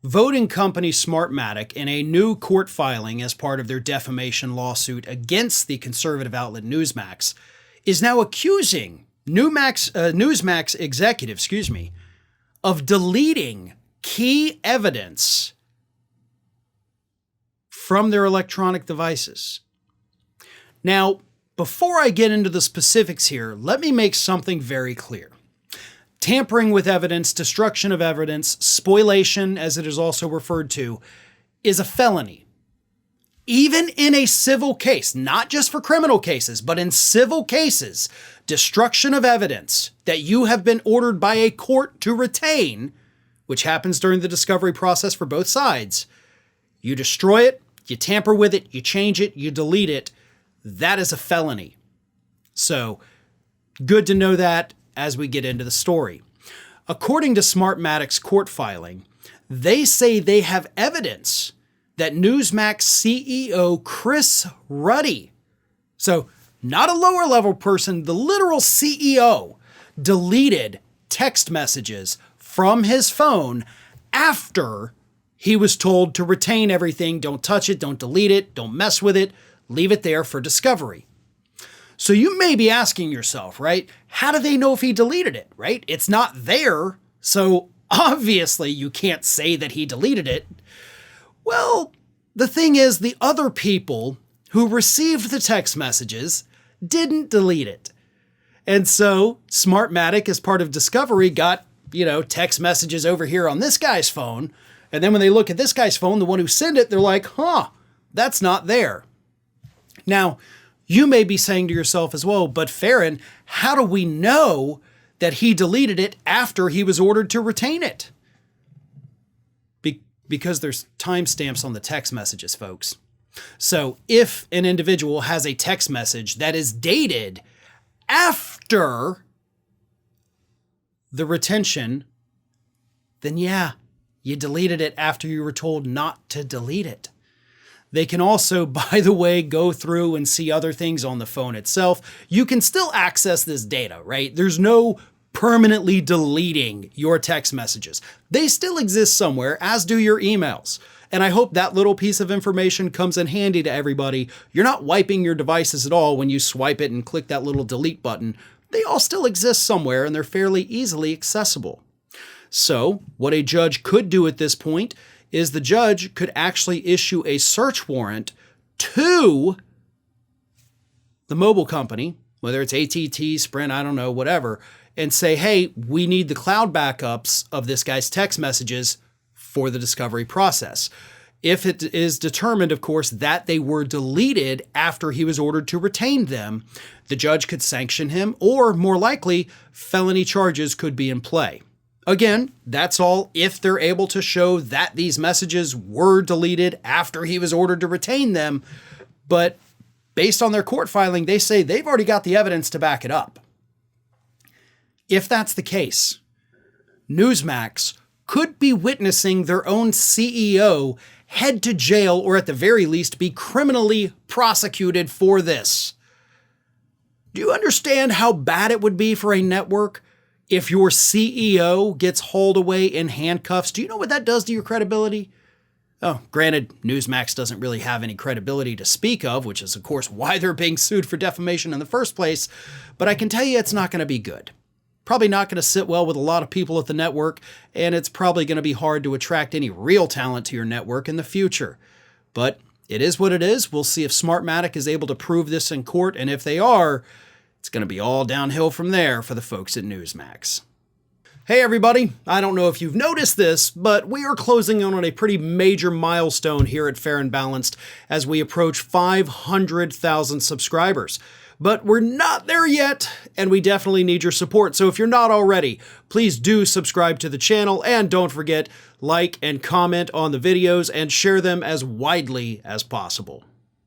Voting company Smartmatic, in a new court filing as part of their defamation lawsuit against the conservative outlet Newsmax, is now accusing Newsmax executive, of deleting key evidence from their electronic devices. Now, before I get into the specifics here, let me make something very clear. Tampering with evidence, destruction of evidence, spoliation, as it is also referred to, is a felony. Even in a civil case, not just for criminal cases, but in civil cases, destruction of evidence that you have been ordered by a court to retain, which happens during the discovery process for both sides, you destroy it, you tamper with it, you change it, you delete it, that is a felony. So, good to know that as we get into the story. According to Smartmatic's court filing, they say they have evidence that Newsmax CEO Chris Ruddy, so not a lower level person, the literal CEO, deleted text messages from his phone after he was told to retain everything, don't touch it, don't delete it, don't mess with it, leave it there for discovery. So you may be asking yourself, right? How do they know if he deleted it, right? It's not there, so obviously you can't say that he deleted it. Well, the thing is, the other people who received the text messages didn't delete it. And so Smartmatic, as part of discovery, got, text messages over here on this guy's phone. And then when they look at this guy's phone, the one who sent it, they're like, that's not there. Now, you may be saying to yourself as well, but Farron, how do we know that he deleted it after he was ordered to retain it? Because there's timestamps on the text messages, folks. So if an individual has a text message that is dated after the retention, then yeah, you deleted it after you were told not to delete it. They can also, by the way, go through and see other things on the phone itself. You can still access this data, right? There's no permanently deleting your text messages. They still exist somewhere, as do your emails. And I hope that little piece of information comes in handy to everybody. You're not wiping your devices at all when you swipe it and click that little delete button. They all still exist somewhere and they're fairly easily accessible. So what a judge could do at this point is the judge could actually issue a search warrant to the mobile company, whether it's AT&T, Sprint, I don't know, whatever, and say, hey, we need the cloud backups of this guy's text messages for the discovery process. If it is determined, of course, that they were deleted after he was ordered to retain them, the judge could sanction him, or more likely, felony charges could be in play. Again, that's all if they're able to show that these messages were deleted after he was ordered to retain them. But based on their court filing, they say they've already got the evidence to back it up. If that's the case, Newsmax could be witnessing their own CEO head to jail, or at the very least be criminally prosecuted for this. Do you understand how bad it would be for a network if your CEO gets hauled away in handcuffs? Do you know what that does to your credibility? Oh, granted, Newsmax doesn't really have any credibility to speak of, which is, of course, why they're being sued for defamation in the first place. But I can tell you it's not going to be good. Probably not going to sit well with a lot of people at the network, and it's probably going to be hard to attract any real talent to your network in the future. But it is what it is. We'll see if Smartmatic is able to prove this in court, and if they are, it's going to be all downhill from there for the folks at Newsmax. Hey everybody, I don't know if you've noticed this, but we are closing in on a pretty major milestone here at Fair and Balanced as we approach 500,000 subscribers. But we're not there yet, and we definitely need your support. So if you're not already, please do subscribe to the channel, and don't forget, like and comment on the videos and share them as widely as possible.